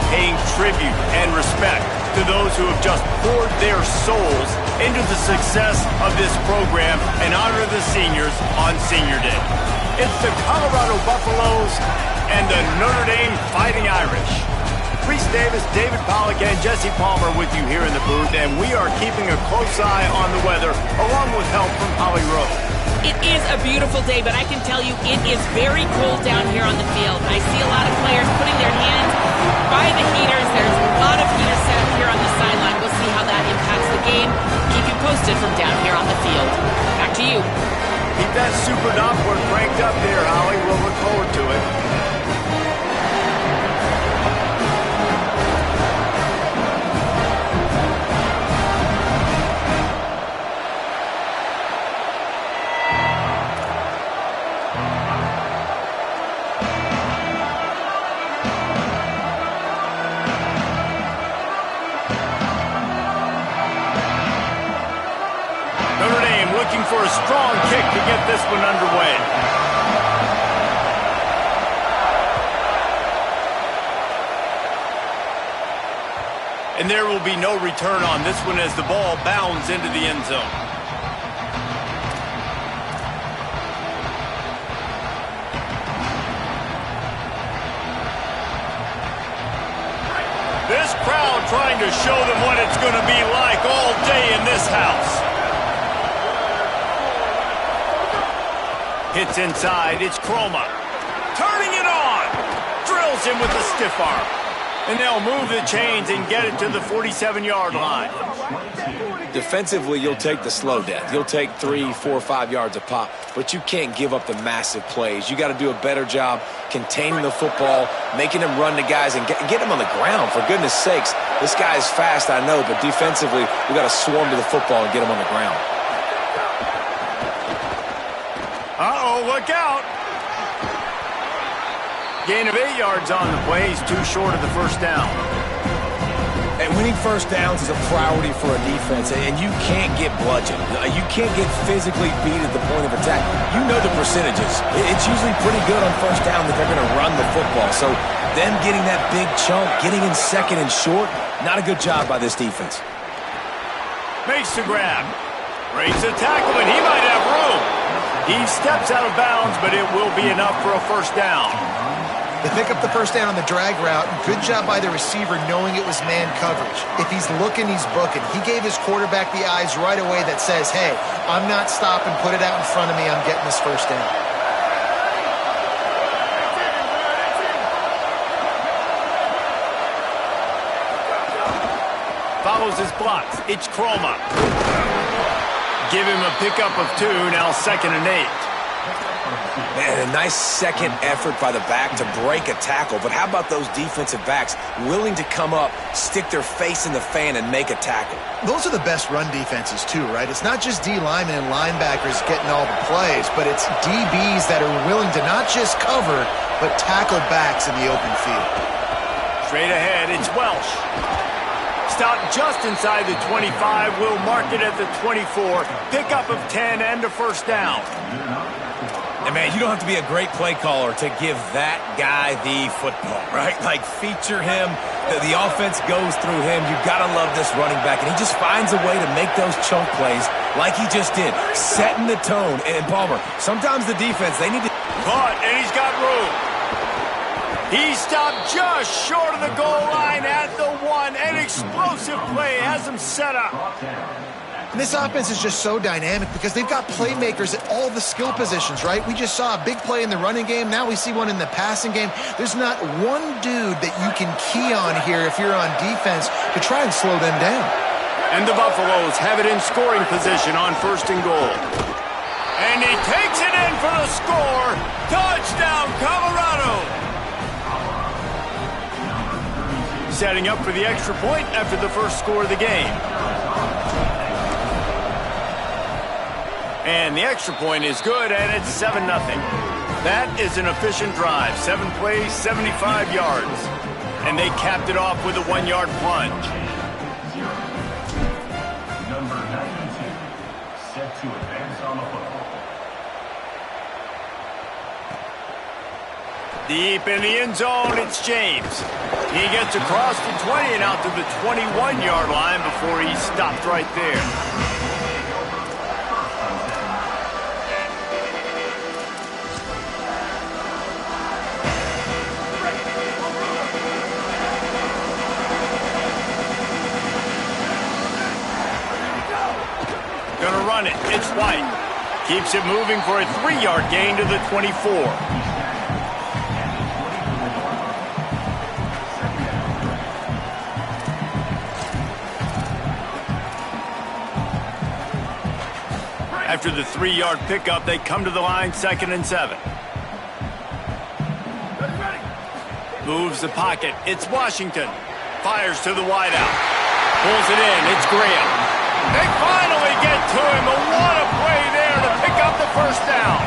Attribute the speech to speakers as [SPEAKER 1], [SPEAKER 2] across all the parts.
[SPEAKER 1] paying tribute and respect to those who have just poured their souls into the success of this program and honor the seniors on Senior Day. It's the Colorado Buffaloes and the Notre Dame Fighting Irish. Reese Davis, David Pollack, and Jesse Palmer with you here in the booth, and we are keeping a close eye on the weather, along with help from Holly Rowe.
[SPEAKER 2] It is a beautiful day, but I can tell you it is very cold down here on the field. I see a lot of players putting their hands by the heaters. There's a lot of heaters set up here on the sideline. We'll see how that impacts the game. Keep you posted from down here on the field. Back to you.
[SPEAKER 1] Keep that super Doppler cranked up there, Holly. We'll look forward to it. For a strong kick to get this one underway. And there will be no return on this one as the ball bounds into the end zone. This crowd trying to show them what it's going to be like all day in this house. Hits inside, it's Chroma. Turning it on! Drills him with the stiff arm. And they'll move the chains and get it to the 47-yard line.
[SPEAKER 3] Defensively, you'll take the slow death. You'll take 3, 4, 5 yards a pop, but you can't give up the massive plays. You got to do a better job containing the football, making them run to guys, and get them on the ground. For goodness sakes, this guy is fast, I know, but defensively, we got to swarm to the football and get him on the ground.
[SPEAKER 1] Uh-oh, look out. Gain of 8 yards on the play. He's too short of the first down.
[SPEAKER 3] And winning first downs is a priority for a defense, and you can't get bludgeoned. You can't get physically beat at the point of attack. You know the percentages. It's usually pretty good on first down that they're going to run the football. So them getting that big chunk, getting in second and short, not a good job by this defense.
[SPEAKER 1] Makes the grab. Breaks the tackle, and he might have room. He steps out of bounds, but it will be enough for a first down.
[SPEAKER 4] They pick up the first down on the drag route. Good job by the receiver knowing it was man coverage. If he's looking, he's booking. He gave his quarterback the eyes right away that says, hey, I'm not stopping, put it out in front of me, I'm getting this first down.
[SPEAKER 1] Follows his blocks. It's Chroma. Give him a pickup of 2, now 2nd and 8.
[SPEAKER 3] Man, a nice second effort by the back to break a tackle. But how about those defensive backs willing to come up, stick their face in the fan, and make a tackle?
[SPEAKER 4] Those are the best run defenses, too, right? It's not just D linemen and linebackers getting all the plays, but it's DBs that are willing to not just cover, but tackle backs in the open field.
[SPEAKER 1] Straight ahead, it's Welsh. Stopped just inside the 25. Will mark it at the 24. Pickup of 10 and a first down.
[SPEAKER 3] And, man, you don't have to be a great play caller to give that guy the football, right? Like, feature him. The offense goes through him. You've got to love this running back. And he just finds a way to make those chunk plays like he just did, setting the tone. And, Palmer, sometimes the defense, they need to...
[SPEAKER 1] Caught, and he's got room. He stopped just short of the goal line at the 1. An explosive play has him set up.
[SPEAKER 4] And this offense is just so dynamic because they've got playmakers at all the skill positions, right? We just saw a big play in the running game. Now we see one in the passing game. There's not one dude that you can key on here if you're on defense to try and slow them down.
[SPEAKER 1] And the Buffaloes have it in scoring position on 1st and goal. And he takes it in for the score. Touchdown, Colorado. Setting up for the extra point after the first score of the game. And the extra point is good, and it's 7-0. That is an efficient drive. 7 plays, 75 yards. And they capped it off with a 1-yard plunge.
[SPEAKER 5] Number 92, set to advance on the football.
[SPEAKER 1] Deep in the end zone, it's James. He gets across the 20 and out to the 21-yard line before he's stopped right there. Gonna run it. It's White. Keeps it moving for a 3-yard gain to the 24. After the 3-yard pickup, they come to the line, 2nd and 7. Moves the pocket. It's Washington. Fires to the wideout. Pulls it in. It's Graham. They finally get to him. But what a play there to pick up the first down.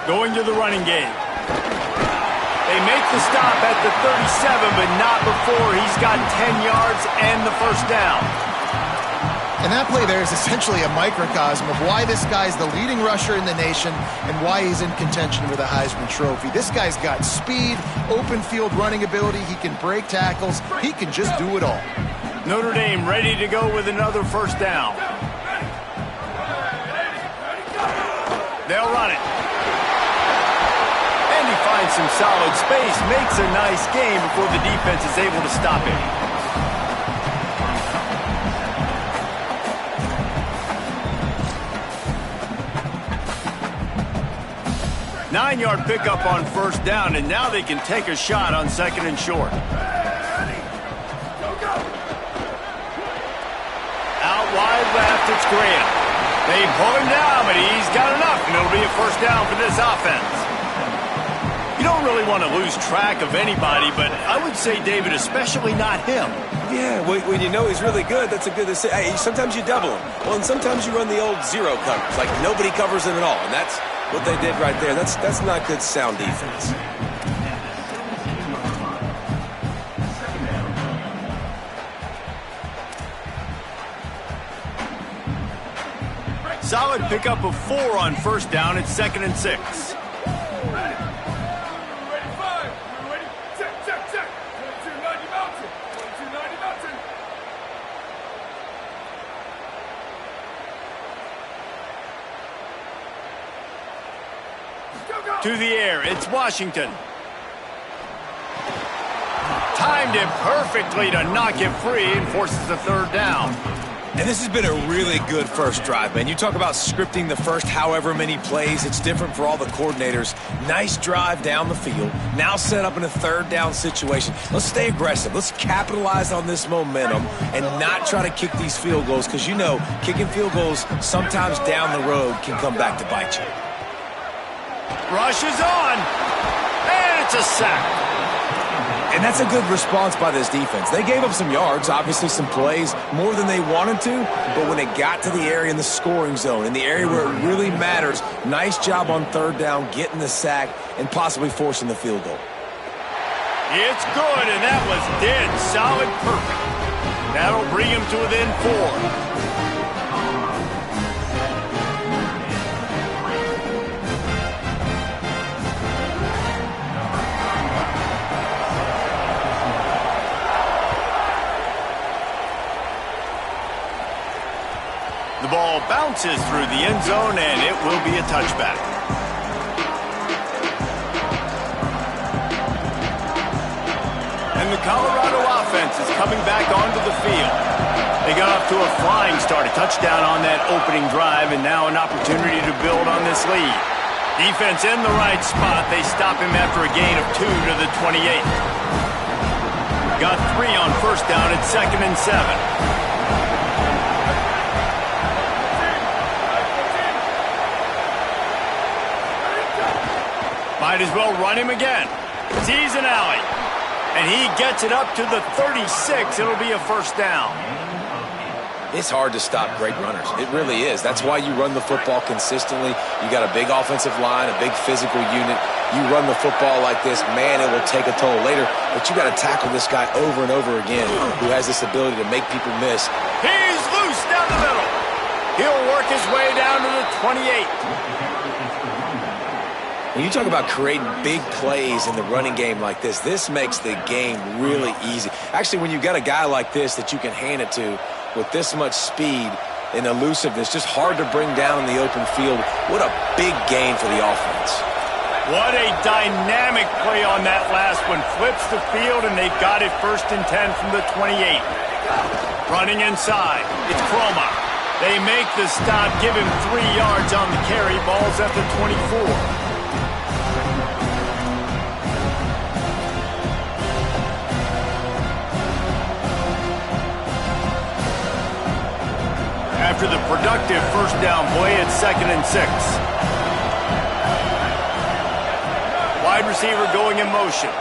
[SPEAKER 1] Going to the running game. They make the stop at the 37, but not before he's got 10 yards and the first down.
[SPEAKER 4] And that play there is essentially a microcosm of why this guy's the leading rusher in the nation and why he's in contention for the Heisman Trophy. This guy's got speed, open field running ability. He can break tackles. He can just do it all.
[SPEAKER 1] Notre Dame ready to go with another first down. They'll run it. And he finds some solid space, makes a nice game before the defense is able to stop him. Nine-yard pickup on first down, and now they can take a shot on 2nd and short. Out wide left, it's Graham. They pull him down, but he's got enough, and it'll be a first down for this offense. You don't really want to lose track of anybody, but I would say, David, especially not him.
[SPEAKER 3] Yeah, when you know he's really good, that's a good decision. Hey, sometimes you double him. Well, and sometimes you run the old zero coverage, like nobody covers him at all, and that's what they did right there. That's not good sound defense.
[SPEAKER 1] Solid pickup of 4 on first down. It's 2nd and 6. To the air, it's Washington. Timed it perfectly to knock it free and forces the third down.
[SPEAKER 3] And this has been a really good first drive, man. You talk about scripting the first however many plays. It's different for all the coordinators. Nice drive down the field. Now set up in a third down situation. Let's stay aggressive. Let's capitalize on this momentum and not try to kick these field goals because, you know, kicking field goals sometimes down the road can come back to bite you.
[SPEAKER 1] Rush is on, and it's a sack.
[SPEAKER 3] And that's a good response by this defense. They gave up some yards, obviously some plays, more than they wanted to, but when it got to the area in the scoring zone, in the area where it really matters, nice job on third down, getting the sack, and possibly forcing the field goal.
[SPEAKER 1] It's good, and that was dead solid perfect. That'll bring him to within 4. The ball bounces through the end zone, and it will be a touchback. And the Colorado offense is coming back onto the field. They got off to a flying start, a touchdown on that opening drive, and now an opportunity to build on this lead. Defense in the right spot. They stop him after a gain of 2 to the 28. Got 3 on first down at 2nd and 7. Might as well run him again. Sees an alley. And he gets it up to the 36. It'll be a first down.
[SPEAKER 3] It's hard to stop great runners. It really is. That's why you run the football consistently. You got a big offensive line, a big physical unit. You run the football like this, man, it will take a toll later. But you got to tackle this guy over and over again who has this ability to make people miss.
[SPEAKER 1] He's loose down the middle. He'll work his way down to the 28.
[SPEAKER 3] When you talk about creating big plays in the running game like this makes the game really easy. Actually, when you've got a guy like this that you can hand it to with this much speed and elusiveness, just hard to bring down in the open field, what a big gain for the offense.
[SPEAKER 1] What a dynamic play on that last one. Flips the field, and they've got it 1st and 10 from the 28. Running inside, it's Croma. They make the stop, give him 3 yards on the carry. Ball's at the 24. After the productive 1st down play, it's 2nd and 6. Wide receiver going in motion.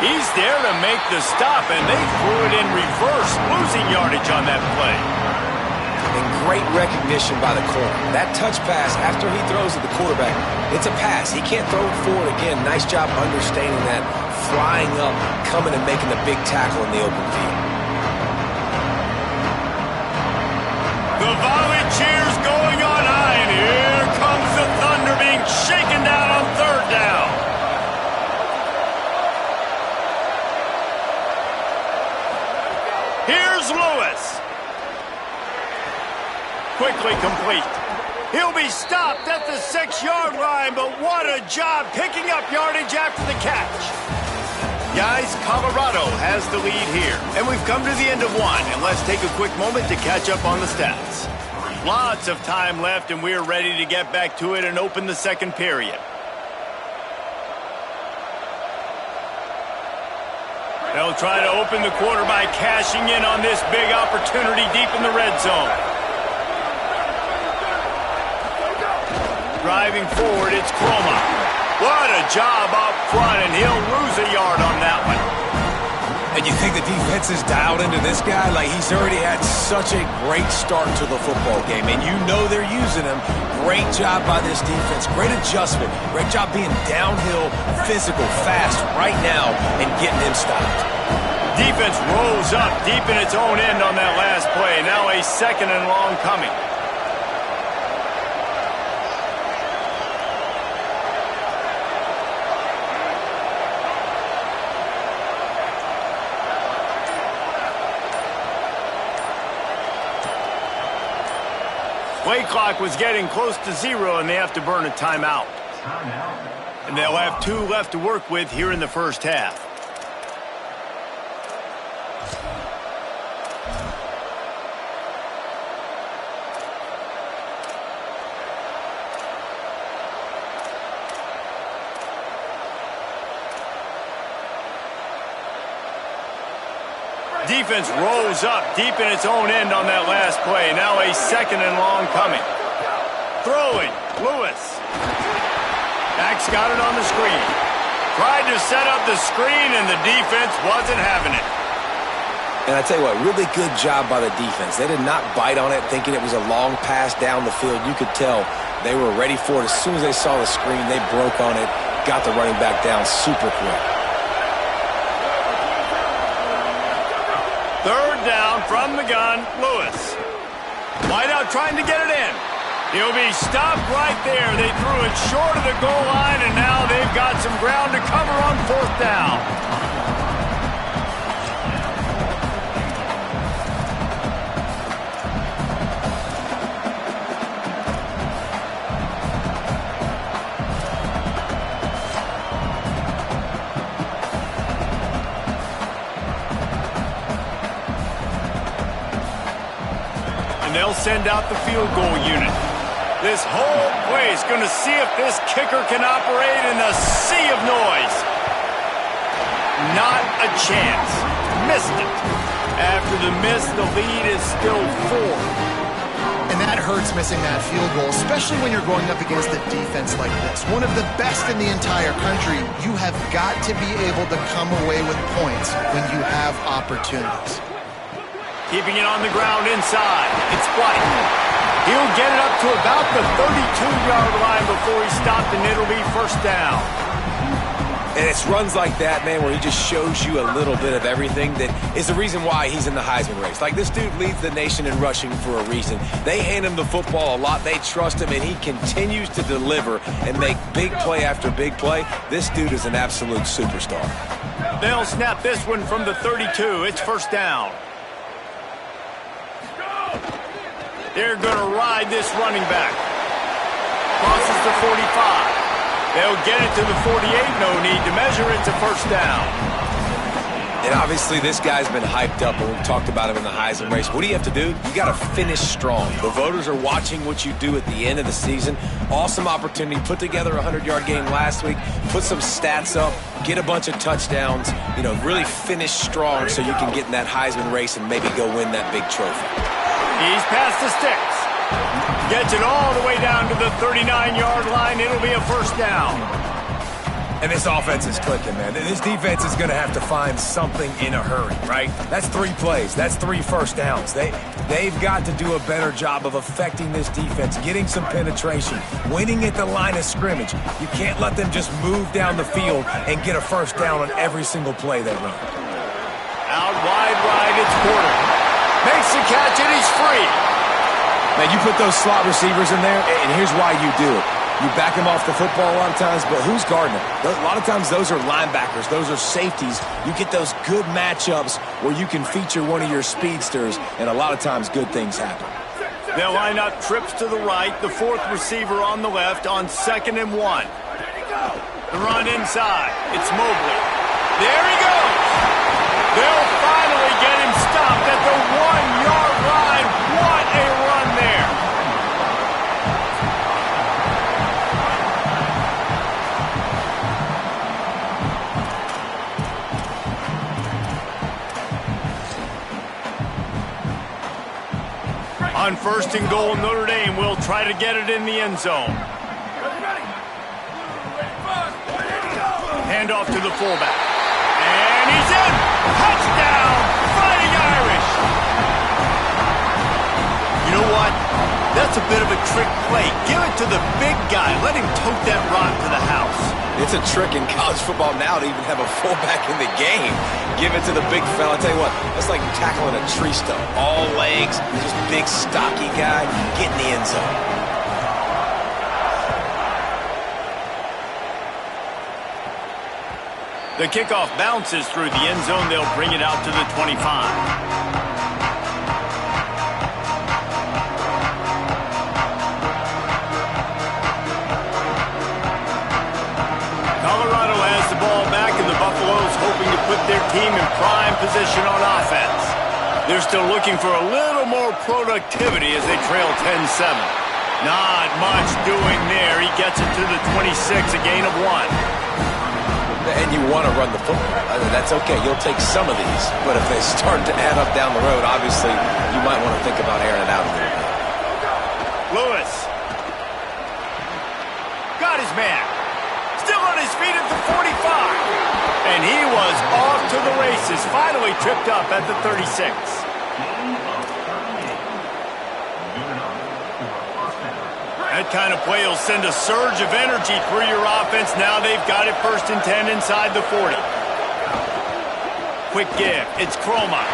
[SPEAKER 1] He's there to make the stop, and they threw it in reverse, losing yardage on that play.
[SPEAKER 3] And great recognition by the corner. That touch pass after he throws at the quarterback, it's a pass. He can't throw it forward again. Nice job understanding that, flying up, coming and making the big tackle in the open field.
[SPEAKER 1] The volley cheers going on high, and here comes the Thunder being shaken down on 3rd down. Here's Lewis. Quickly complete. He'll be stopped at the 6-yard line, but what a job picking up yardage after the catch. Guys, Colorado has the lead here, and we've come to the end of one, and let's take a quick moment to catch up on the stats. Lots of time left, and we're ready to get back to it and open the 2nd period. They'll try to open the quarter by cashing in on this big opportunity deep in the red zone. Driving forward, it's Croma. What a job up front, and he'll lose a yard on that one.
[SPEAKER 3] And you think the defense is dialed into this guy? Like, he's already had such a great start to the football game, and you know they're using him. Great job by this defense. Great adjustment. Great job being downhill, physical, fast right now, and getting him stopped.
[SPEAKER 1] Defense rolls up deep in its own end on that last play. Now a 2nd and long coming. Play clock was getting close to 0, and they have to burn a timeout. And they'll have 2 left to work with here in the 1st half. Defense rolls up deep in its own end on that last play. Now a 2nd and long coming. Throwing, Lewis. Dak's got it on the screen. Tried to set up the screen, and the defense wasn't having it.
[SPEAKER 3] And I tell you what, really good job by the defense. They did not bite on it thinking it was a long pass down the field. You could tell they were ready for it. As soon as they saw the screen, they broke on it, got the running back down super quick.
[SPEAKER 1] 3rd down from the gun, Lewis. Wideout trying to get it in. He'll be stopped right there. They threw it short of the goal line, and now they've got some ground to cover on 4th down. They'll send out the field goal unit. This whole play is going to see if this kicker can operate in the sea of noise. Not a chance. Missed it. After the miss, the lead is still 4.
[SPEAKER 4] And that hurts, missing that field goal, especially when you're going up against a defense like this. One of the best in the entire country. You have got to be able to come away with points when you have opportunities.
[SPEAKER 1] Keeping it on the ground inside. It's White. He'll get it up to about the 32-yard line before he's stopped, and it'll be 1st down.
[SPEAKER 3] And it's runs like that, man, where he just shows you a little bit of everything that is the reason why he's in the Heisman race. Like, this dude leads the nation in rushing for a reason. They hand him the football a lot. They trust him, and he continues to deliver and make big play after big play. This dude is an absolute superstar.
[SPEAKER 1] They'll snap this one from the 32. It's first down. They're going to ride this running back. Crosses the 45. They'll get it to the 48. No need to measure. It's a first down.
[SPEAKER 3] And obviously this guy's been hyped up, and we've talked about him in the Heisman race. What do you have to do? You got to finish strong. The voters are watching what you do at the end of the season. Awesome opportunity. Put together a 100-yard game last week. Put some stats up. Get a bunch of touchdowns. You know, really finish strong so you can get in that Heisman race and maybe go win that big trophy.
[SPEAKER 1] He's past the sticks. Gets it all the way down to the 39-yard line. It'll be a first down.
[SPEAKER 3] And this offense is clicking, man. This defense is going to have to find something in a hurry, right? That's 3 plays. That's 3 first downs. They've got to do a better job of affecting this defense, getting some penetration, winning at the line of scrimmage. You can't let them just move down the field and get a first down on every single play they run.
[SPEAKER 1] Out wide right, it's Porter. Makes the catch, and he's free.
[SPEAKER 3] Man, you put those slot receivers in there, and here's why you do it. You back them off the football a lot of times, but who's guarding them? A lot of times those are linebackers. Those are safeties. You get those good matchups where you can feature one of your speedsters, and a lot of times good things happen.
[SPEAKER 1] They'll line up trips to the right, the 4th receiver on the left on 2nd and 1. The run inside. It's Mobley. There he goes. They'll finally get him stopped at the 1-yard line. What a run there. On 1st and goal, Notre Dame will try to get it in the end zone. Hand off to the fullback. And he's in! Touchdown! Fighting Irish! You know what? That's a bit of a trick play. Give it to the big guy. Let him tote that rock to the house.
[SPEAKER 3] It's a trick in college football now to even have a fullback in the game. Give it to the big fella. I'll tell you what, that's like tackling a tree stump. All legs, just big, stocky guy. Get in the end zone.
[SPEAKER 1] The kickoff bounces through the end zone. They'll bring it out to the 25. Hoping to put their team in prime position on offense. They're still looking for a little more productivity as they trail 10-7. Not much doing there. He gets it to the 26, a gain of 1.
[SPEAKER 3] And you want to run the football. I mean, that's okay. You'll take some of these. But if they start to add up down the road, obviously, you might want to think about airing it out a little bit.
[SPEAKER 1] Lewis. Got his man. Still on his feet at the 45. And he was off to the races, finally tripped up at the 36. That kind of play will send a surge of energy through your offense. Now they've got it 1st and 10 inside the 40. Quick give. It's Croma.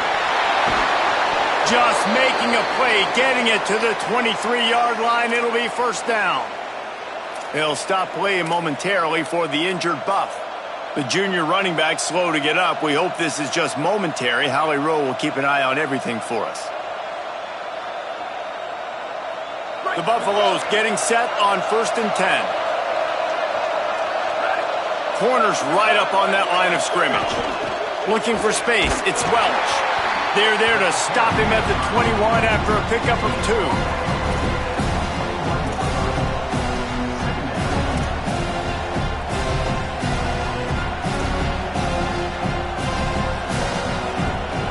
[SPEAKER 1] Just making a play, getting it to the 23-yard line. It'll be first down. They'll stop playing momentarily for the injured Buff. The junior running back slow to get up. We hope this is just momentary. Holly Rowe will keep an eye on everything for us. The Buffaloes getting set on 1st and 10. Corners right up on that line of scrimmage. Looking for space. It's Welch. They're there to stop him at the 21 after a pickup of 2.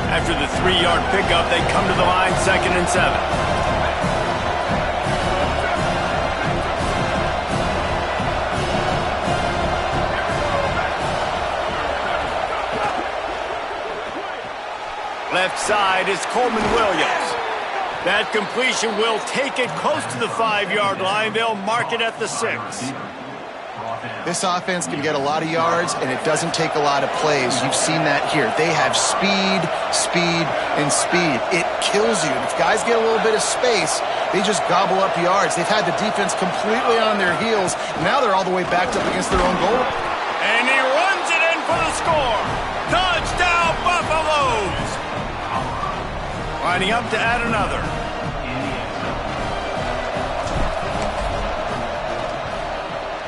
[SPEAKER 1] After the 3-yard pickup, they come to the line 2nd and 7. Left side is Coleman Williams. That completion will take it close to the 5-yard line. They'll mark it at the 6.
[SPEAKER 4] This offense can get a lot of yards, and it doesn't take a lot of plays. You've seen that here. They have speed, speed, and speed. It kills you. If guys get a little bit of space, they just gobble up yards. They've had the defense completely on their heels. Now they're all the way backed up against their own goal.
[SPEAKER 1] And he runs it in for the score. Touchdown, Buffaloes! Lining up to add another.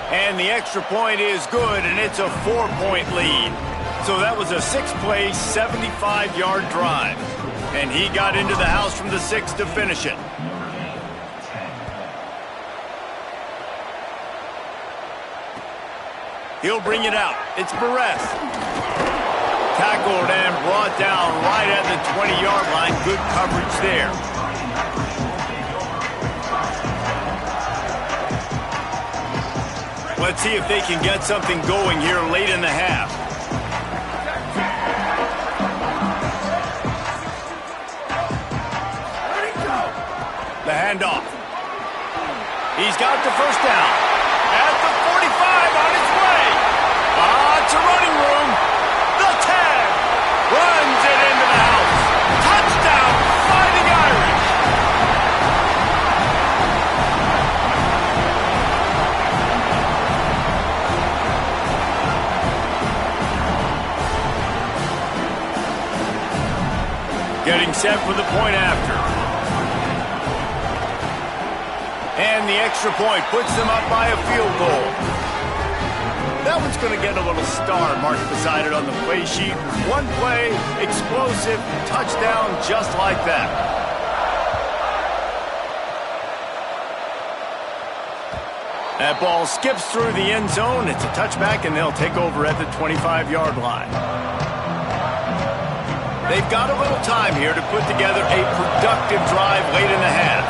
[SPEAKER 1] And the extra point is good, and it's a 4-point lead. So that was a 6-play, 75-yard drive. And he got into the house from the 6 to finish it. He'll bring it out. It's Perez. Tackled and brought down right at the 20-yard line. Good coverage there. Let's see if they can get something going here late in the half. The handoff. He's got the first down. At the 45 on its way. Lots of running room. The 10. Runs it into the house. Touchdown, Fighting Irish. Getting set for the point after. And the extra point puts them up by a field goal. That one's going to get a little star marked beside it on the play sheet. One play, explosive, touchdown, just like that. That ball skips through the end zone. It's a touchback, and they'll take over at the 25-yard line. They've got a little time here to put together a productive drive late in the half.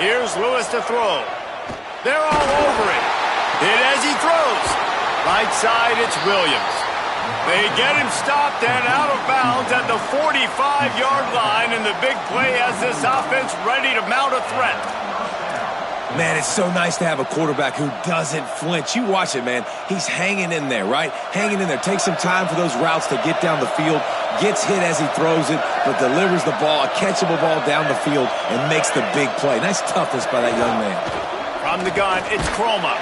[SPEAKER 1] Here's Lewis to throw. They're all over it. Hit as he throws. Right side, it's Williams. They get him stopped and out of bounds at the 45-yard line, and the big play has this offense ready to mount a threat.
[SPEAKER 3] Man, it's so nice to have a quarterback who doesn't flinch. You watch it, man. He's hanging in there, right? Hanging in there. Takes some time for those routes to get down the field. Gets hit as he throws it, but delivers the ball, a catchable ball down the field, and makes the big play. Nice toughness by that young man.
[SPEAKER 1] From the gun, it's Chroma.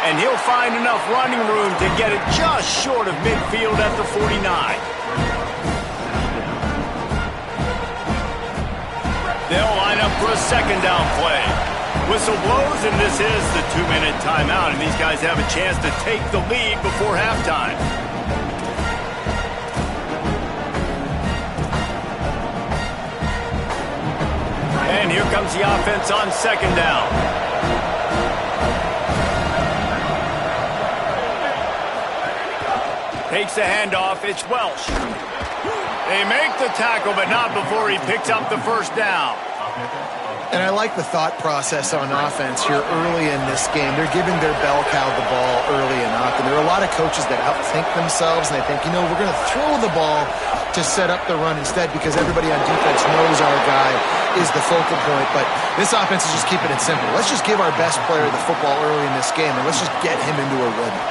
[SPEAKER 1] And he'll find enough running room to get it just short of midfield at the 49. They'll line up for a second down play. Whistle blows, and this is the 2-minute timeout, and these guys have a chance to take the lead before halftime. And here comes the offense on second down. Takes the handoff, it's Welsh. They make the tackle, but not before he picks up the first down.
[SPEAKER 4] And I like the thought process on offense here early in this game. They're giving their bell cow the ball early enough. And there are a lot of coaches that outthink themselves, and they think, you know, we're going to throw the ball to set up the run instead because everybody on defense knows our guy is the focal point. But this offense is just keeping it simple. Let's just give our best player the football early in this game, and let's just get him into a rhythm.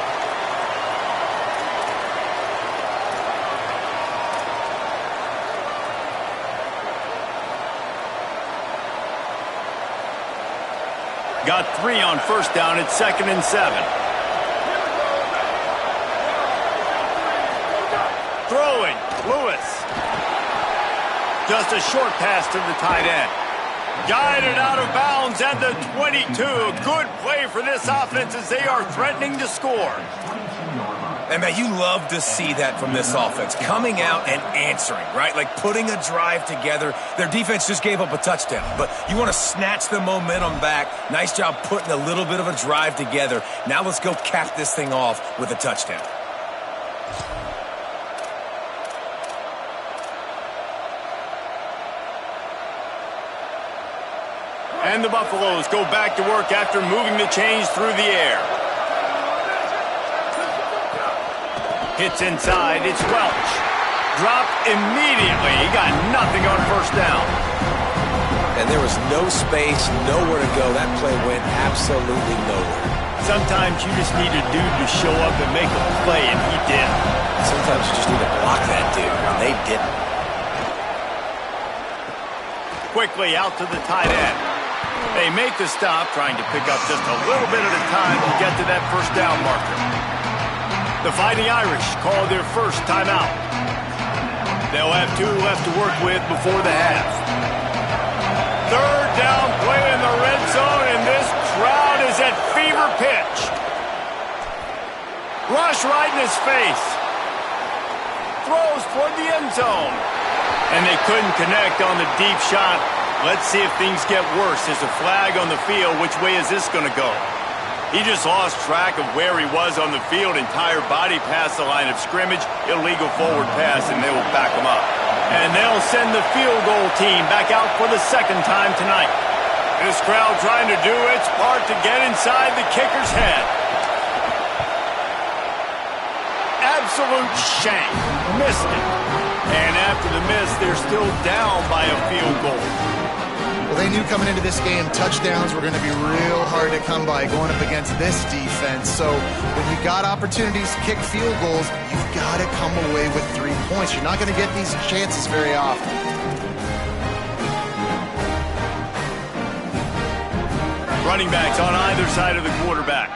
[SPEAKER 1] Got 3 on first down at 2nd and 7. Throwing, Lewis. Just a short pass to the tight end. Guided out of bounds at the 22. Good play for this offense as they are threatening to score.
[SPEAKER 3] And, man, you love to see that from this offense. Coming out and answering, right? Like putting a drive together. Their defense just gave up a touchdown. But you want to snatch the momentum back. Nice job putting a little bit of a drive together. Now let's go cap this thing off with a touchdown.
[SPEAKER 1] And the Buffaloes go back to work after moving the chains through the air. Hits inside, it's Welch. Dropped immediately. He got nothing on first down.
[SPEAKER 3] And there there was no space, nowhere to go. That play went absolutely nowhere.
[SPEAKER 1] Sometimes you just need a dude to show up and make a play, and he did.
[SPEAKER 3] Sometimes you just need to block that dude, and they didn't.
[SPEAKER 1] Quickly out to the tight end. They make the stop, trying to pick up just a little bit at a time to get to that first down marker. The Fighting Irish call their first timeout. They'll have 2 left to work with before the half. Third down play in the red zone, and this crowd is at fever pitch. Rush right in his face. Throws toward the end zone. And they couldn't connect on the deep shot. Let's see if things get worse. There's a flag on the field. Which way is this going to go? He just lost track of where he was on the field. Entire body past the line of scrimmage. Illegal forward pass, and they will back him up. And they'll send the field goal team back out for the second time tonight. This crowd trying to do its part to get inside the kicker's head. Absolute shank. Missed it. And after the miss, they're still down by a field goal.
[SPEAKER 4] Well, they knew coming into this game, touchdowns were going to be real hard to come by going up against this defense. So when you got opportunities to kick field goals, you've got to come away with 3 points. You're not going to get these chances very often.
[SPEAKER 1] Running backs on either side of the quarterback.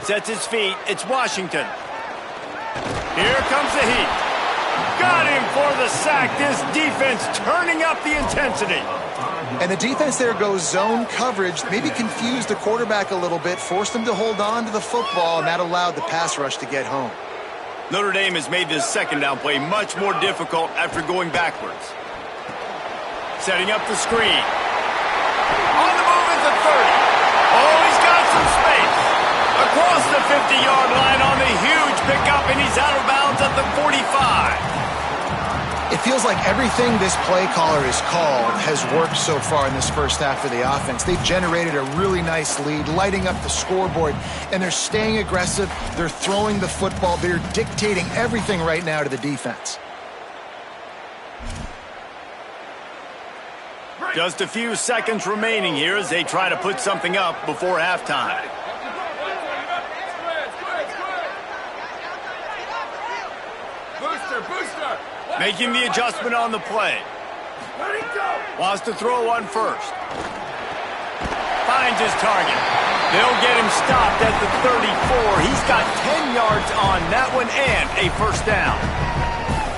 [SPEAKER 1] Sets his feet. It's Washington. Here comes the heat. Got him for the sack. This defense turning up the intensity.
[SPEAKER 4] And the defense there goes zone coverage, maybe confused the quarterback a little bit, forced him to hold on to the football, and that allowed the pass rush to get home.
[SPEAKER 1] Notre Dame has made this second down play much more difficult after going backwards. Setting up the screen. On the move at the 30. Oh, he's got some space. Across the 50-yard line on the huge pickup, and he's out of bounds at the 45.
[SPEAKER 4] It feels like everything this play caller has called has worked so far in this first half of the offense. They've generated a really nice lead, lighting up the scoreboard, and they're staying aggressive. They're throwing the football. They're dictating everything right now to the defense.
[SPEAKER 1] Just a few seconds remaining here as they try to put something up before halftime.
[SPEAKER 6] Booster!
[SPEAKER 1] Making the adjustment on the play. Wants to throw on first. Finds his target. They'll get him stopped at the 34. He's got 10 yards on that one and a first down.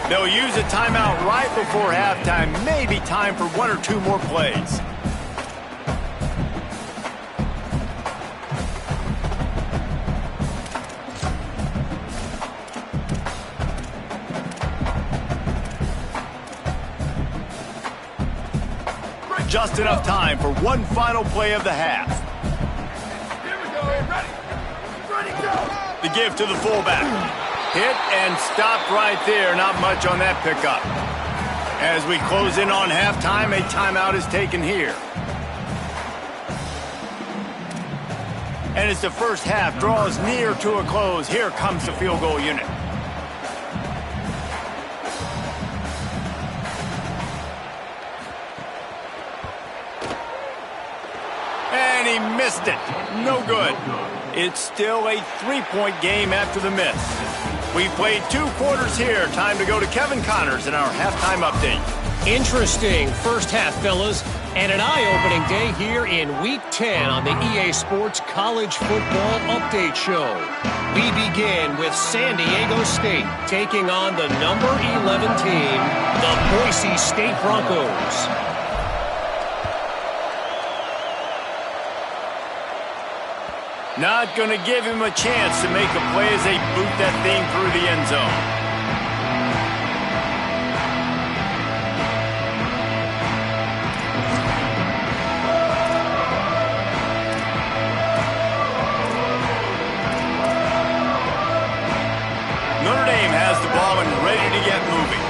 [SPEAKER 1] They'll use a timeout right before halftime. Maybe time for 1 or 2 more plays. Just enough time for one final play of the half.
[SPEAKER 6] Here we go. Ready, go.
[SPEAKER 1] The give to the fullback. Hit and stopped right there. Not much on that pickup. As we close in on halftime, a timeout is taken here. And as the first half draws near to a close, here comes the field goal unit. And he missed it. No good. It's still a 3-point game after the miss. We've played 2 quarters here. Time to go to Kevin Connors in our halftime update.
[SPEAKER 7] Interesting first half, fellas, and an eye-opening day here in Week 10 on the EA Sports College Football Update Show. We begin with San Diego State taking on the number 11 team, the Boise State Broncos.
[SPEAKER 1] Not going to give him a chance to make a play as they boot that thing through the end zone. Notre Dame has the ball and ready to get moving.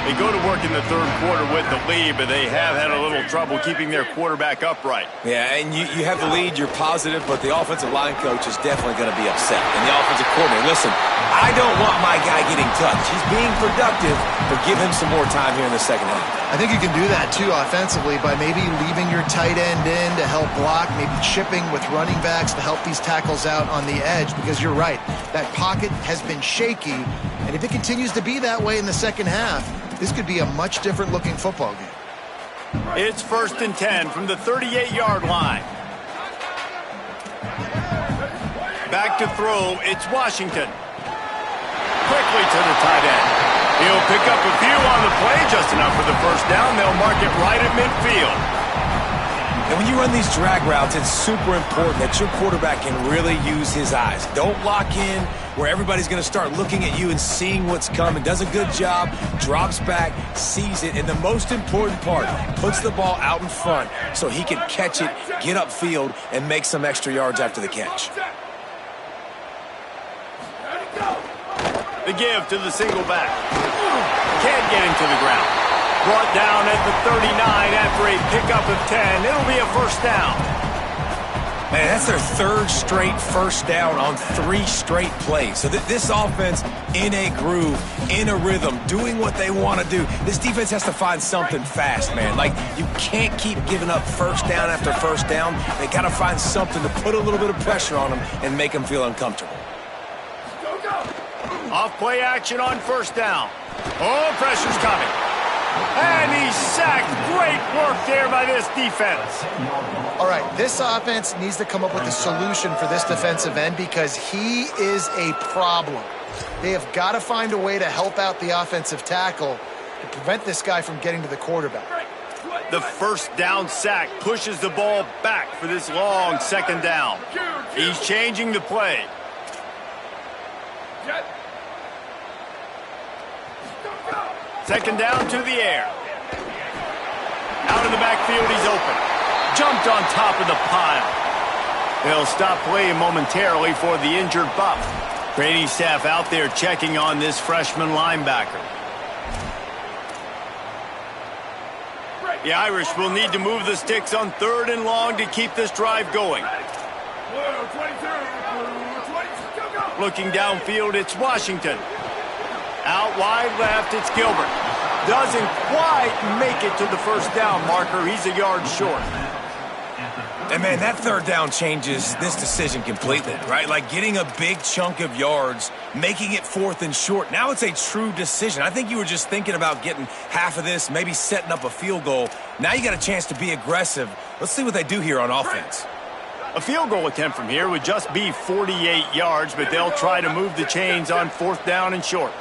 [SPEAKER 1] They go to work in the third quarter with the lead, but they have had a little trouble keeping their quarterback upright.
[SPEAKER 3] Yeah, and you have the lead, you're positive, but the offensive line coach is definitely going to be upset. And the offensive coordinator, listen, I don't want my guy getting touched. He's being productive, but give him some more time here in the second half.
[SPEAKER 4] I think you can do that, too, offensively, by maybe leaving your tight end in to help block, maybe chipping with running backs to help these tackles out on the edge, because you're right, that pocket has been shaky, and if it continues to be that way in the second half, this could be a much different-looking football game.
[SPEAKER 1] It's 1st and 10 from the 38-yard line. Back to throw, it's Washington. Quickly to the tight end. He'll pick up a few on the play, just enough for the first down. They'll mark it right at midfield.
[SPEAKER 3] And when you run these drag routes, it's super important that your quarterback can really use his eyes. Don't lock in where everybody's going to start looking at you and seeing what's coming. Does a good job, drops back, sees it, and the most important part, puts the ball out in front so he can catch it, get upfield, and make some extra yards after the catch.
[SPEAKER 1] The give to the single back. Can't get him to the ground. Brought down at the 39 after a pickup of 10. It'll be a first down.
[SPEAKER 3] Man, that's their third straight first down on 3 straight plays. So this offense in a groove, in a rhythm, doing what they want to do. This defense has to find something fast, man. Like, you can't keep giving up first down after first down. They got to find something to put a little bit of pressure on them and make them feel uncomfortable.
[SPEAKER 1] Off play action on first down. Oh, pressure's coming. And he's sacked. Great work there by this defense.
[SPEAKER 4] All right, this offense needs to come up with a solution for this defensive end because he is a problem. They have got to find a way to help out the offensive tackle to prevent this guy from getting to the quarterback.
[SPEAKER 1] The first down sack pushes the ball back for this long second down. He's changing the play. Second down to the air. Out of the backfield, he's open. Jumped on top of the pile. They'll stop play momentarily for the injured Buff. Training staff out there checking on this freshman linebacker. The Irish will need to move the sticks on 3rd and long to keep this drive going. Looking downfield, it's Washington. Out wide left, it's Gilbert. Doesn't quite make it to the first down marker. He's a yard short.
[SPEAKER 3] And, man, that 3rd down changes this decision completely, right? Like getting a big chunk of yards, making it 4th and short. Now it's a true decision. I think you were just thinking about getting half of this, maybe setting up a field goal. Now you got a chance to be aggressive. Let's see what they do here on offense.
[SPEAKER 1] A field goal attempt from here would just be 48 yards, but they'll try to move the chains on 4th down and short.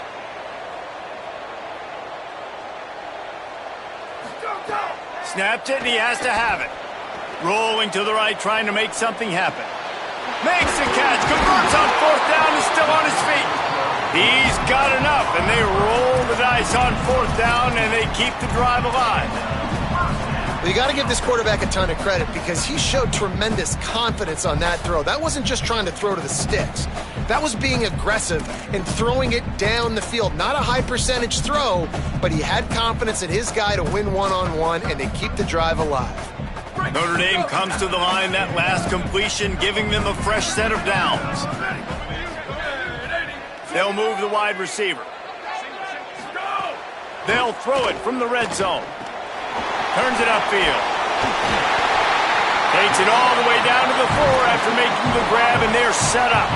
[SPEAKER 1] Snapped it, and he has to have it. Rolling to the right, trying to make something happen. Makes the catch, converts on 4th down, is still on his feet. He's got enough, and they roll the dice on 4th down, and they keep the drive alive.
[SPEAKER 4] Well, you got to give this quarterback a ton of credit because he showed tremendous confidence on that throw. That wasn't just trying to throw to the sticks. That was being aggressive and throwing it down the field. Not a high percentage throw, but he had confidence in his guy to win one-on-one, and they keep the drive alive.
[SPEAKER 1] Notre Dame comes to the line, that last completion, giving them a fresh set of downs. They'll move the wide receiver. They'll throw it from the red zone. Turns it upfield. Takes it all the way down to the 4 after making the grab, and they're set up.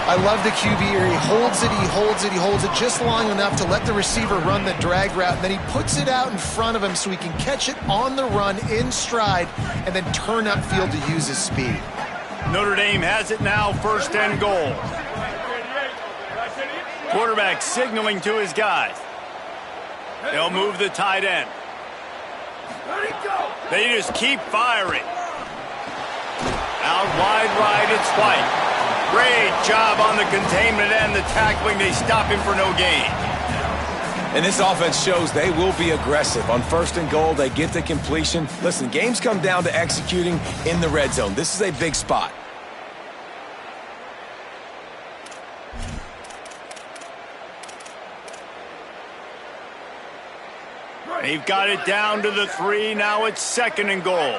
[SPEAKER 4] I love the QB here. He holds it, he holds it, he holds it just long enough to let the receiver run the drag route, and then he puts it out in front of him so he can catch it on the run in stride and then turn upfield to use his speed.
[SPEAKER 1] Notre Dame has it now, 1st and goal. Quarterback signaling to his guys. They'll move the tight end. They just keep firing. Out wide right, it's White. Great job on the containment and the tackling. They stop him for no gain.
[SPEAKER 3] And this offense shows they will be aggressive. On 1st and goal, they get the completion. Listen, games come down to executing in the red zone. This is a big spot.
[SPEAKER 1] They've got it down to the 3. Now it's 2nd and goal.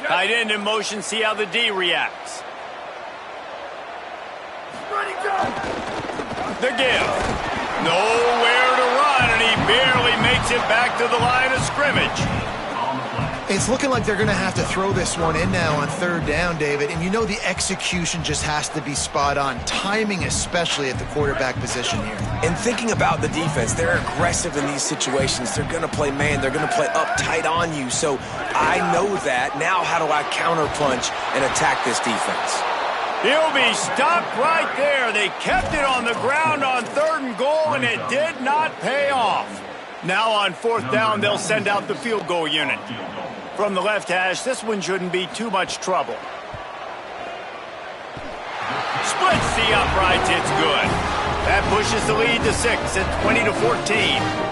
[SPEAKER 1] Tight end in motion. See how the D reacts. The give. Nowhere to run, and he barely makes it back to the line of scrimmage.
[SPEAKER 4] It's looking like they're going to have to throw this one in now on 3rd down, David. And you know the execution just has to be spot on. Timing especially at the quarterback position here.
[SPEAKER 3] And thinking about the defense, they're aggressive in these situations. They're going to play man. They're going to play uptight on you. So I know that. Now how do I counterpunch and attack this defense?
[SPEAKER 1] He'll be stopped right there. They kept it on the ground on 3rd and goal, and it did not pay off. Now on 4th down, they'll send out the field goal unit. From the left hash, this one shouldn't be too much trouble. Splits the uprights, it's good. That pushes the lead to 6 at 20-14.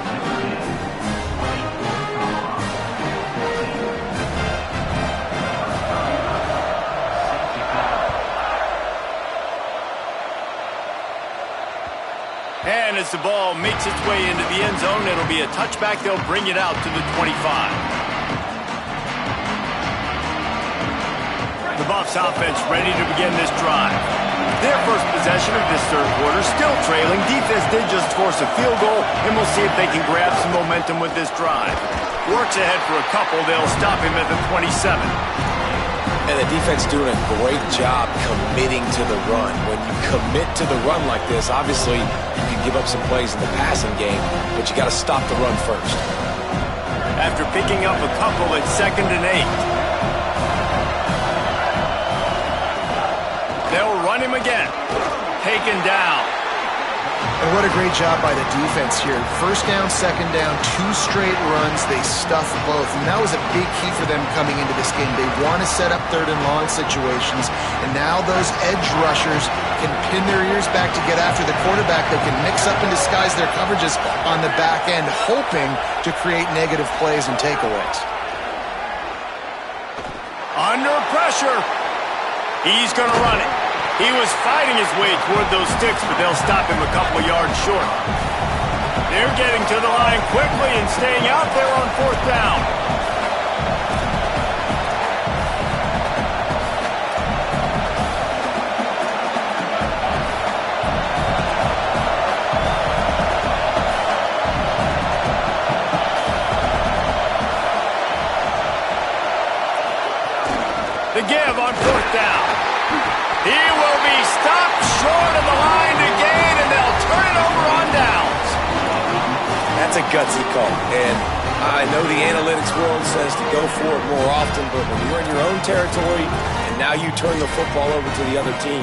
[SPEAKER 1] And as the ball makes its way into the end zone, it'll be a touchback. They'll bring it out to the 25. The Buffs offense ready to begin this drive. Their first possession of this 3rd quarter, still trailing. Defense did just force a field goal, and we'll see if they can grab some momentum with this drive. Works ahead for a couple. They'll stop him at the 27.
[SPEAKER 3] And the defense doing a great job committing to the run. When you commit to the run like this, obviously you can give up some plays in the passing game, but you got to stop the run first.
[SPEAKER 1] After picking up a couple at 2nd and 8. They'll run him again. Taken down.
[SPEAKER 4] And what a great job by the defense here. 1st down, 2nd down, 2 straight runs. They stuff both. And that was a big key for them coming into this game. They want to set up 3rd and long situations. And now those edge rushers can pin their ears back to get after the quarterback. They can mix up and disguise their coverages on the back end, hoping to create negative plays and takeaways.
[SPEAKER 1] Under pressure. He's going to run it. He was fighting his way toward those sticks, but they'll stop him a couple yards short. They're getting to the line quickly and staying out there on 4th down. The give on 4th down. He will be stopped short of the line to gain, and they'll turn it over on downs.
[SPEAKER 3] That's a gutsy call. And I know the analytics world says to go for it more often, but when you're in your own territory and now you turn the football over to the other team,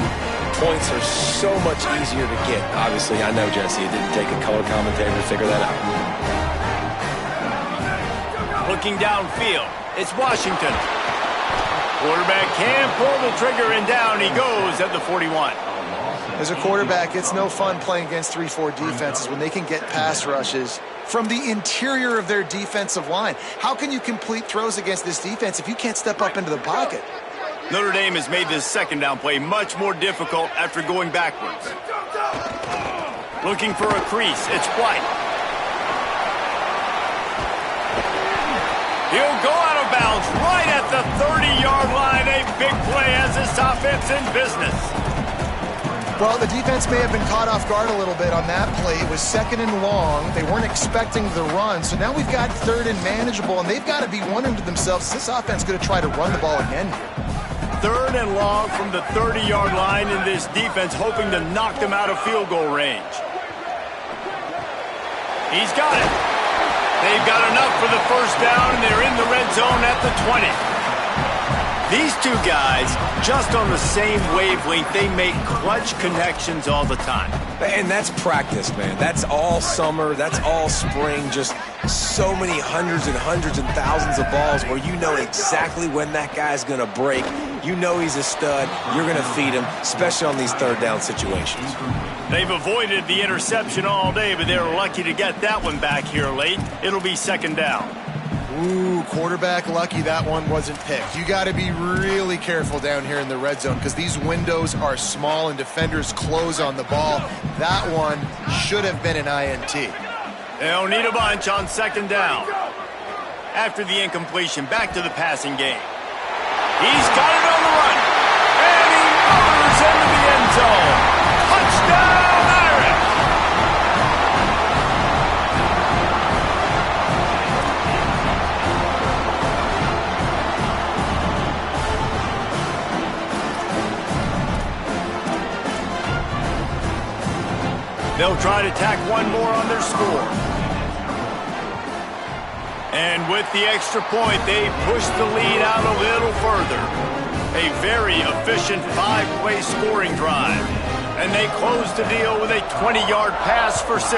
[SPEAKER 3] points are so much easier to get. Obviously, I know, Jesse, it didn't take a color commentator to figure that out.
[SPEAKER 1] Looking downfield, it's Washington. Quarterback can pull the trigger, and down he goes at the 41.
[SPEAKER 4] As a quarterback, it's no fun playing against 3-4 defenses when they can get pass rushes from the interior of their defensive line. How can you complete throws against this defense if you can't step up into the pocket?
[SPEAKER 1] Notre Dame has made this 2nd down play much more difficult after going backwards. Looking for a crease, it's White. He'll go out of bounds right at the 30-yard line. A big play as this offense in business.
[SPEAKER 4] Well, the defense may have been caught off guard a little bit on that play. It was 2nd and long. They weren't expecting the run. So now we've got 3rd and manageable, and they've got to be wondering to themselves, is this offense going to try to run the ball again here?
[SPEAKER 1] 3rd and long from the 30-yard line, in this defense hoping to knock them out of field goal range. He's got it. They've got enough for the 1st down, and they're in the red zone at the 20. These two guys, just on the same wavelength, they make clutch connections all the time.
[SPEAKER 3] And that's practice, man. That's all summer. That's all spring. Just so many hundreds and thousands of balls where you know exactly when that guy's going to break. You know he's a stud. You're going to feed him, especially on these 3rd down situations.
[SPEAKER 1] They've avoided the interception all day, but they're lucky to get that one back here late. It'll be 2nd down.
[SPEAKER 4] Ooh, quarterback lucky that one wasn't picked. You got to be really careful down here in the red zone because these windows are small and defenders close on the ball. That one should have been an INT.
[SPEAKER 1] They'll need a bunch on second down. After the incompletion, back to the passing game. He's got it on the run. And he motors into the end zone. Touchdown, Irish! They'll try to tack one more on their score. And with the extra point, they push the lead out a little further. A very efficient 5-play scoring drive. And they close the deal with a 20-yard pass for 6.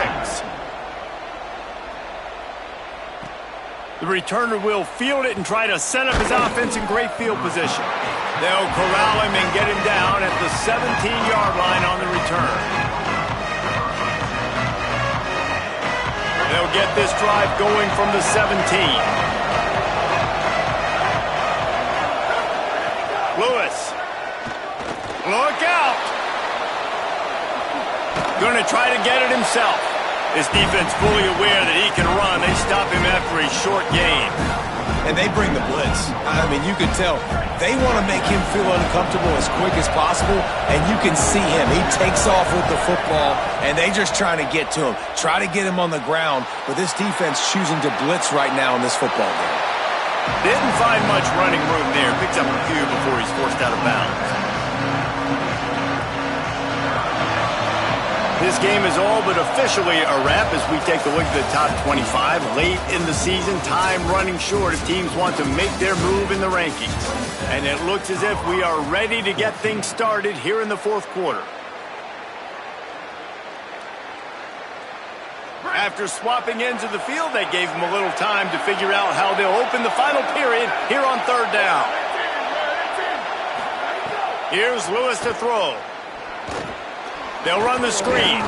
[SPEAKER 1] The returner will field it and try to set up his offense in great field position. They'll corral him and get him down at the 17-yard line on the return. They'll get this drive going from the 17. Lewis. Look out. Going to try to get it himself. This defense fully aware that he can run. They stop him after a short gain.
[SPEAKER 3] And they bring the blitz. I mean, you can tell they want to make him feel uncomfortable as quick as possible, and you can see him. He takes off with the football, and they just trying to get to him, try to get him on the ground, but this defense choosing to blitz right now in this football game.
[SPEAKER 1] Didn't find much running room there. Picks up a few before he's forced out of bounds. This game is all but officially a wrap as we take a look at the top 25. Late in the season, time running short if teams want to make their move in the rankings. And it looks as if we are ready to get things started here in the fourth quarter. After swapping ends of the field, they gave them a little time to figure out how they'll open the final period here on third down. Here's Lewis to throw. They'll run the screen.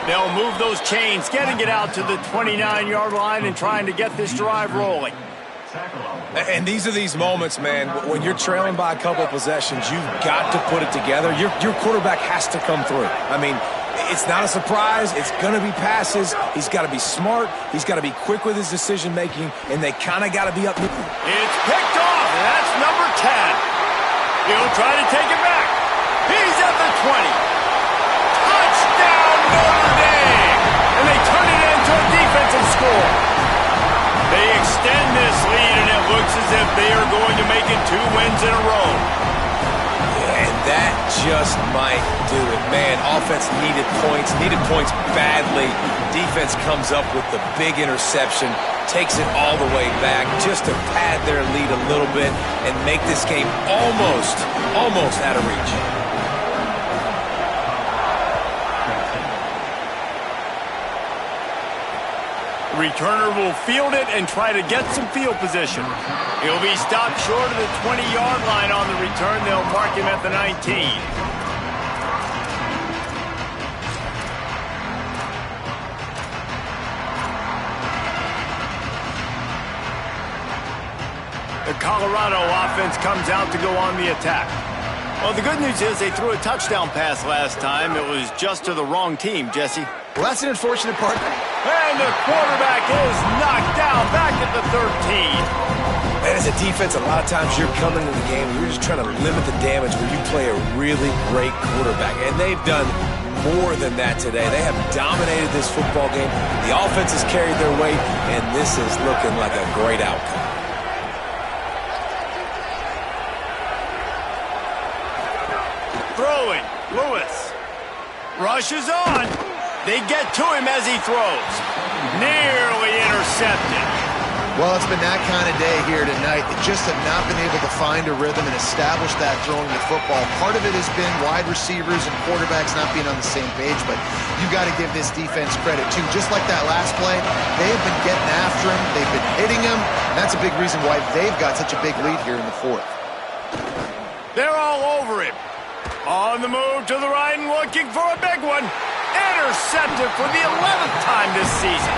[SPEAKER 1] They'll move those chains, getting it out to the 29-yard line and trying to get this drive rolling.
[SPEAKER 3] And these are these moments, man, when you're trailing by a couple of possessions, you've got to put it together. Your quarterback has to come through. I mean, it's not a surprise. It's going to be passes. He's got to be smart. He's got to be quick with his decision-making, and they kind of got to be up.
[SPEAKER 1] It's picked off, and that's number 10. He'll try to take it back. He's at the 20. Touchdown, Notre Dame! And they turn it into a defensive score. They extend this lead, and it looks as if they are going to make it 2 wins in a row.
[SPEAKER 3] And that just might do it. Man, offense needed points badly. Defense comes up with the big interception, takes it all the way back just to pad their lead a little bit and make this game almost out of reach.
[SPEAKER 1] Returner will field it and try to get some field position. He'll be stopped short of the 20-yard line on the return. They'll mark him at the 19. The Colorado offense comes out to go on the attack. Well, the good news is they threw a touchdown pass last time. It was just to the wrong team, Jesse.
[SPEAKER 4] Well, that's an unfortunate part.
[SPEAKER 1] And the quarterback is knocked down back at the 13.
[SPEAKER 3] Man, as a defense, a lot of times you're coming into the game and you're just trying to limit the damage when you play a really great quarterback. And they've done more than that today. They have dominated this football game. The offense has carried their weight, and this is looking like a great outcome.
[SPEAKER 1] Throwing, Lewis. Rushes on. They get to him as he throws. Nearly intercepted.
[SPEAKER 4] Well, it's been that kind of day here tonight. They just have not been able to find a rhythm and establish that throwing the football. Part of it has been wide receivers and quarterbacks not being on the same page, but you got to give this defense credit, too. Just like that last play, they have been getting after him. They've been hitting him, and that's a big reason why they've got such a big lead here in the fourth.
[SPEAKER 1] They're all over him. On the move to the right and looking for a big one. Intercepted for the 11th time this season.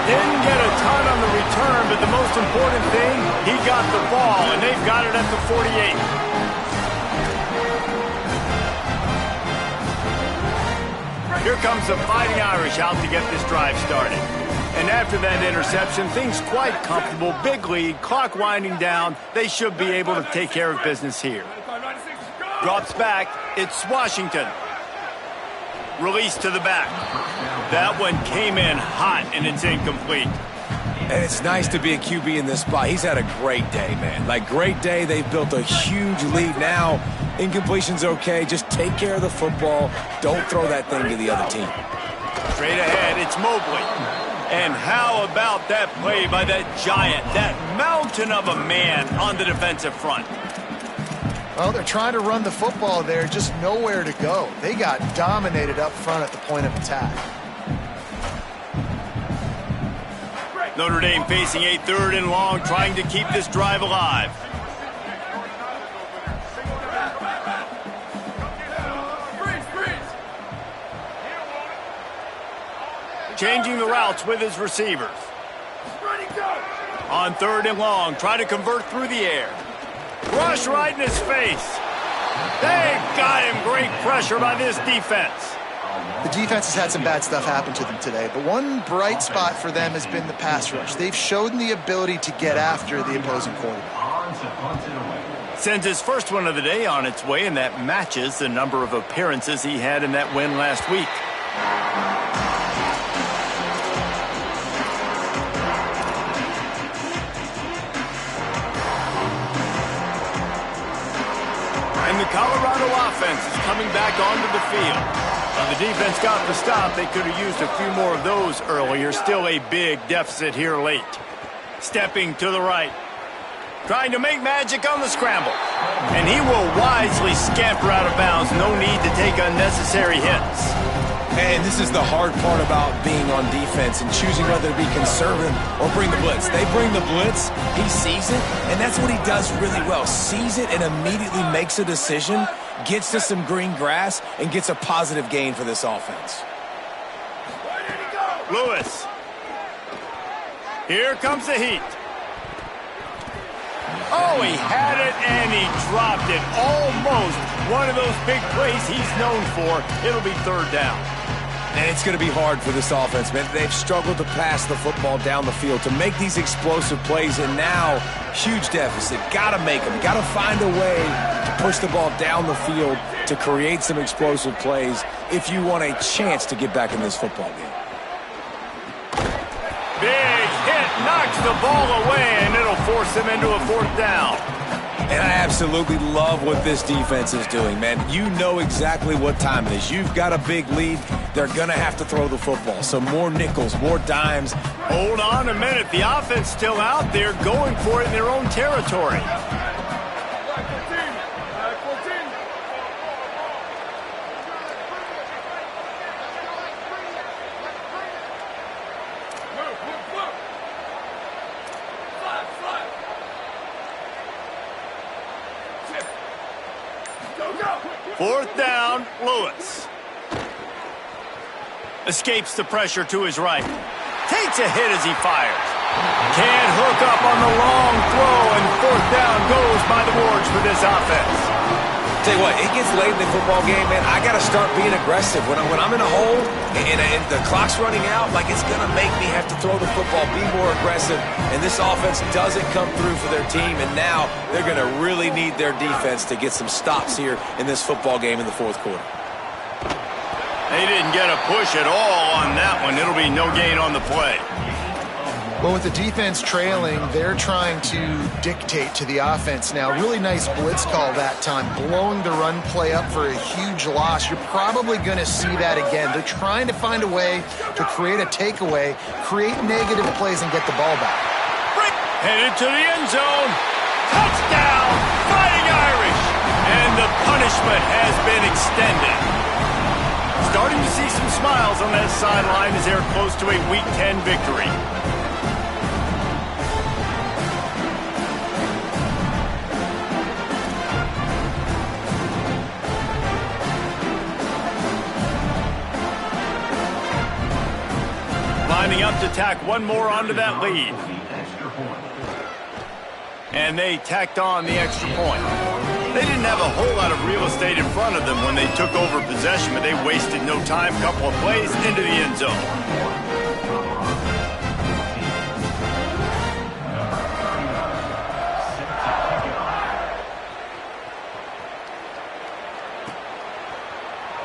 [SPEAKER 1] Didn't get a ton on the return, but the most important thing, he got the ball, and they've got it at the 48. Here comes the Fighting Irish out to get this drive started. And after that interception, things quite comfortable. Big lead, clock winding down. They should be able to take care of business here. Drops back. It's Washington. Release to the back. That one came in hot, and it's incomplete.
[SPEAKER 3] And it's nice to be a QB in this spot. He's had a great day, man. Like, great day. They've built a huge lead now. Incompletion's okay. Just take care of the football. Don't throw that thing to the other team.
[SPEAKER 1] Straight ahead, it's Mobley. And how about that play by that giant, that mountain of a man on the defensive front?
[SPEAKER 4] Well, they're trying to run the football there, just nowhere to go. They got dominated up front at the point of attack.
[SPEAKER 1] Notre Dame facing a 3rd and long, trying to keep this drive alive. Changing the routes with his receivers. On 3rd and long, try to convert through the air. Rush right in his face. They've got him. Great pressure by this defense.
[SPEAKER 4] The defense has had some bad stuff happen to them today, but one bright spot for them has been the pass rush. They've shown the ability to get after the opposing quarterback.
[SPEAKER 1] Sends his first one of the day on its way, and that matches the number of appearances he had in that win last week. And the Colorado offense is coming back onto the field. Well, the defense got the stop. They could have used a few more of those earlier. Still a big deficit here late. Stepping to the right. Trying to make magic on the scramble. And he will wisely scamper out of bounds. No need to take unnecessary hits.
[SPEAKER 3] And this is the hard part about being on defense and choosing whether to be conservative or bring the blitz. They bring the blitz, he sees it, and that's what he does really well. Sees it and immediately makes a decision, gets to some green grass, and gets a positive gain for this offense.
[SPEAKER 1] Lewis. Here comes the heat. Oh, he had it and he dropped it. Almost one of those big plays he's known for. It'll be 3rd down.
[SPEAKER 3] And it's going to be hard for this offense, man. They've struggled to pass the football down the field, to make these explosive plays, and now, huge deficit. Got to make them. Got to find a way to push the ball down the field to create some explosive plays if you want a chance to get back in this football game.
[SPEAKER 1] Big hit, knocks the ball away, and it'll force them into a 4th down.
[SPEAKER 3] And I absolutely love what this defense is doing, man. You know exactly what time it is. You've got a big lead. They're going to have to throw the football. So more nickels, more dimes.
[SPEAKER 1] Hold on a minute. The offense still out there going for it in their own territory. Fourth down, Lewis. Escapes the pressure to his right. Takes a hit as he fires. Can't hook up on the long throw, and 4th down goes by the boards for this offense.
[SPEAKER 3] Tell you what, it gets late in the football game, man. I got to start being aggressive. When I'm in a hole and the clock's running out, like, it's going to make me have to throw the football, be more aggressive. And this offense doesn't come through for their team, and now they're going to really need their defense to get some stops here in this football game in the 4th quarter.
[SPEAKER 1] They didn't get a push at all on that one. It'll be no gain on the play.
[SPEAKER 4] Well, with the defense trailing, they're trying to dictate to the offense now. Really nice blitz call that time, blowing the run play up for a huge loss. You're probably going to see that again. They're trying to find a way to create a takeaway, create negative plays, and get the ball back.
[SPEAKER 1] Headed to the end zone. Touchdown, Fighting Irish. And the punishment has been extended. Starting to see some smiles on that sideline as they're close to a Week 10 victory. to tack one more onto that lead. And they tacked on the extra point. They didn't have a whole lot of real estate in front of them when they took over possession, but they wasted no time. Couple of plays into the end zone.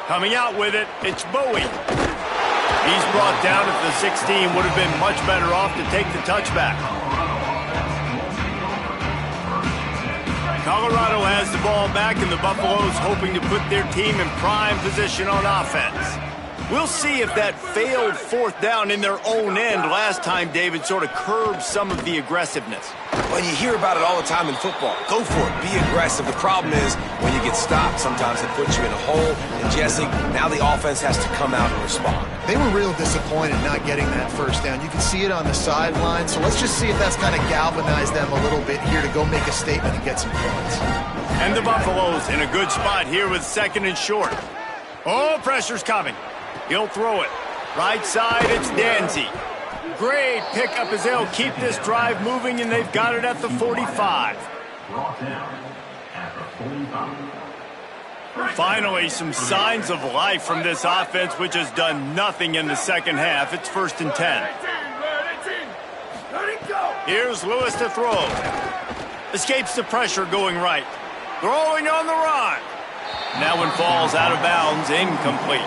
[SPEAKER 1] Coming out with it, it's Bowie. He's brought down at the 16. Would have been much better off to take the touchback. Colorado has the ball back, and the Buffaloes hoping to put their team in prime position on offense. We'll see if that failed fourth down in their own end last time, David, sort of curbed some of the aggressiveness.
[SPEAKER 3] Well, you hear about it all the time in football. Go for it. Be aggressive. The problem is when you get stopped, sometimes it puts you in a hole. And, Jesse, now the offense has to come out and respond.
[SPEAKER 4] They were real disappointed not getting that first down. You can see it on the sideline. So let's just see if that's kind of galvanized them a little bit here to go make a statement and get some points.
[SPEAKER 1] And the Buffaloes in a good spot here with second and short. Oh, pressure's coming. He'll throw it. Right side, it's Danzy. Great pickup as they'll keep this drive moving, and they've got it at the 45. Finally, some signs of life from this offense, which has done nothing in the second half. It's 1st and 10. Here's Lewis to throw. Escapes the pressure going right. Throwing on the run. That one falls out of bounds, incomplete.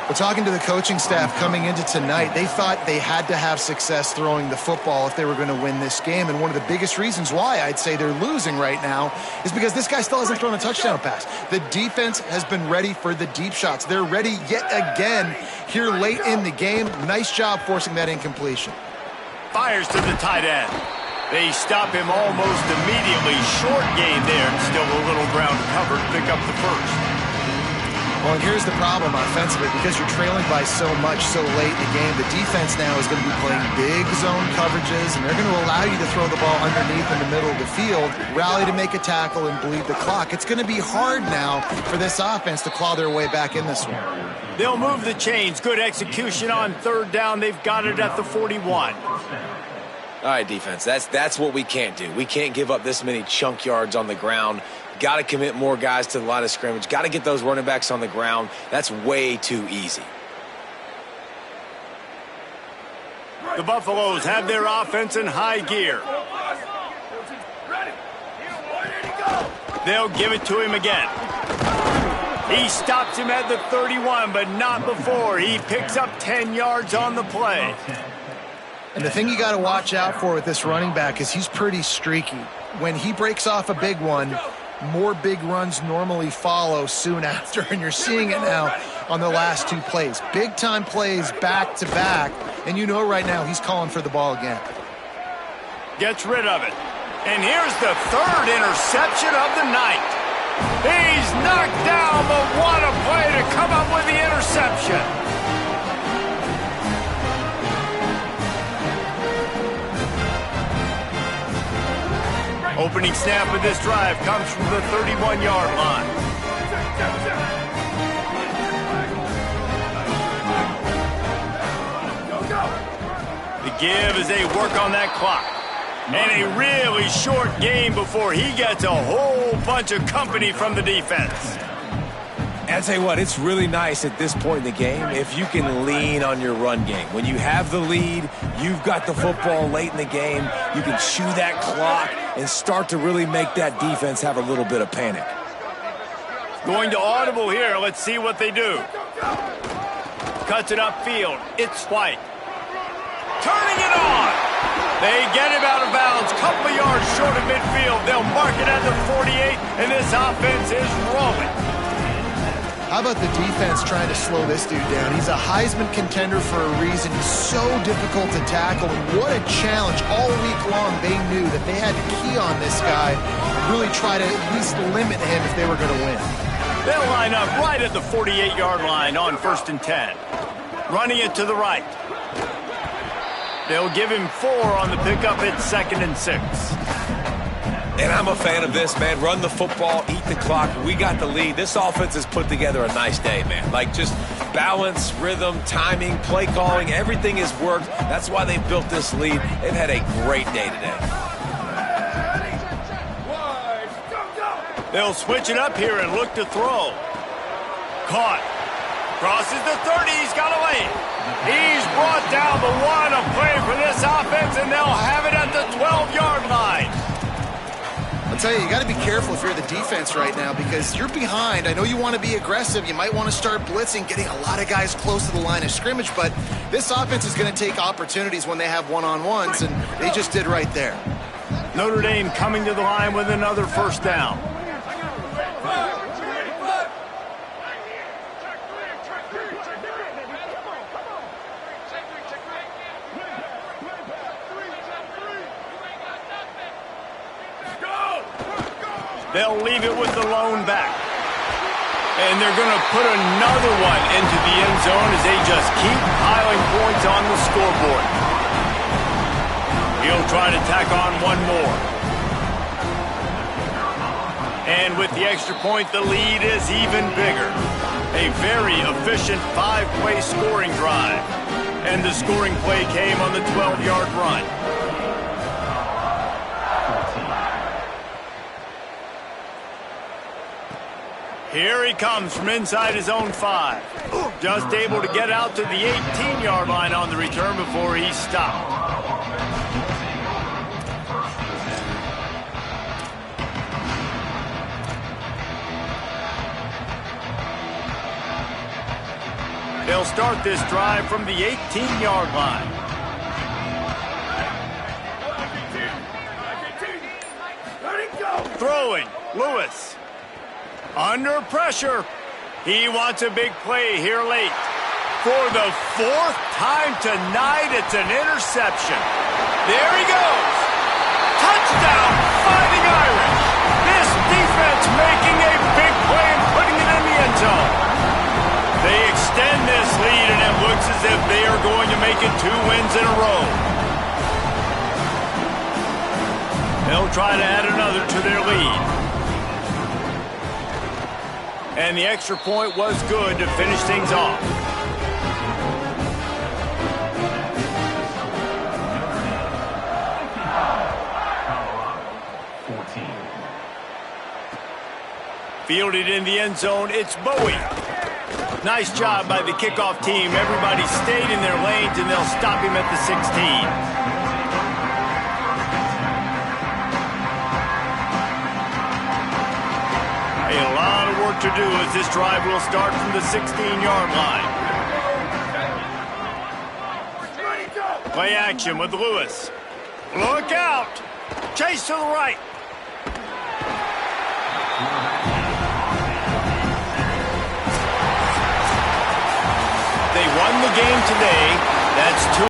[SPEAKER 4] We're talking to the coaching staff coming into tonight. They thought they had to have success throwing the football if they were going to win this game. And one of the biggest reasons why I'd say they're losing right now is because this guy still hasn't thrown a touchdown pass. The defense has been ready for the deep shots. They're ready yet again here late in the game. Nice job forcing that incompletion.
[SPEAKER 1] Fires to the tight end. They stop him almost immediately. Short gain there, and still a little ground covered to pick up the first.
[SPEAKER 4] Well, and here's the problem offensively. Because you're trailing by so much so late in the game, the defense now is going to be playing big zone coverages, and they're going to allow you to throw the ball underneath in the middle of the field, rally to make a tackle, and bleed the clock. It's going to be hard now for this offense to claw their way back in this one.
[SPEAKER 1] They'll move the chains. Good execution on third down. They've got it at the 41.
[SPEAKER 3] All right, defense, that's what we can't do. We can't give up this many chunk yards on the ground. Got to commit more guys to the line of scrimmage. Got to get those running backs on the ground. That's way too easy.
[SPEAKER 1] The Buffaloes have their offense in high gear. They'll give it to him again. He stops him at the 31, but not before. He picks up 10 yards on the play.
[SPEAKER 4] And the thing you got to watch out for with this running back is he's pretty streaky. When he breaks off a big one, more big runs normally follow soon after, and you're seeing it now on the last two plays. Big-time plays back-to-back, and you know right now he's calling for the ball again.
[SPEAKER 1] Gets rid of it. And here's the third interception of the night. He's knocked down, but what a play to come up with the interception. Opening snap of this drive comes from the 31-yard line. The give as they work on that clock. And a really short game before he gets a whole bunch of company from the defense.
[SPEAKER 3] And I'll tell you what, it's really nice at this point in the game if you can lean on your run game. When you have the lead, you've got the football late in the game, you can chew that clock and start to really make that defense have a little bit of panic.
[SPEAKER 1] Going to audible here. Let's see what they do. Cuts it upfield. It's White. Turning it on. They get him out of bounds. Couple yards short of midfield. They'll mark it at the 48, and this offense is rolling.
[SPEAKER 4] How about the defense trying to slow this dude down? He's a Heisman contender for a reason. He's so difficult to tackle. And what a challenge. All week long, they knew that they had to key on this guy, really try to at least limit him if they were going to win.
[SPEAKER 1] They'll line up right at the 48-yard line on 1st and 10. Running it to the right. They'll give him 4 on the pickup at 2nd and 6.
[SPEAKER 3] And I'm a fan of this, man. Run the football, eat the clock. We got the lead. This offense has put together a nice day, man. Like, just balance, rhythm, timing, play calling, everything has worked. That's why they built this lead. They've had a great day today.
[SPEAKER 1] They'll switch it up here and look to throw. Caught. Crosses the 30. He's got a lane. He's brought down the one. A play for this offense, and they'll have it at the 12-yard line.
[SPEAKER 4] I'll tell you got to be careful if you're the defense right now because you're behind. I know you want to be aggressive. You might want to start blitzing, getting a lot of guys close to the line of scrimmage, but this offense is going to take opportunities when they have one-on-ones, and they just did right there.
[SPEAKER 1] Notre Dame coming to the line with another first down. They'll leave it with the lone back. And they're going to put another one into the end zone as they just keep piling points on the scoreboard. He'll try to tack on one more. And with the extra point, the lead is even bigger. A very efficient 5-play scoring drive. And the scoring play came on the 12-yard run. Here he comes from inside his own 5. Just able to get out to the 18-yard line on the return before he stopped. They'll start this drive from the 18-yard line. Throwing, Lewis. Under pressure. He wants a big play here late. For the 4th time tonight, it's an interception. There he goes. Touchdown, Fighting Irish. This defense making a big play and putting it in the end zone. They extend this lead, and it looks as if they are going to make it 2 wins in a row. They'll try to add another to their lead. And the extra point was good to finish things off. Fielded in the end zone, it's Bowie. Nice job by the kickoff team. Everybody stayed in their lanes, and they'll stop him at the 16. A lot of work to do as this drive will start from the 16-yard line. Play action with Lewis. Look out! Chase to the right. They won the game today. That's 2.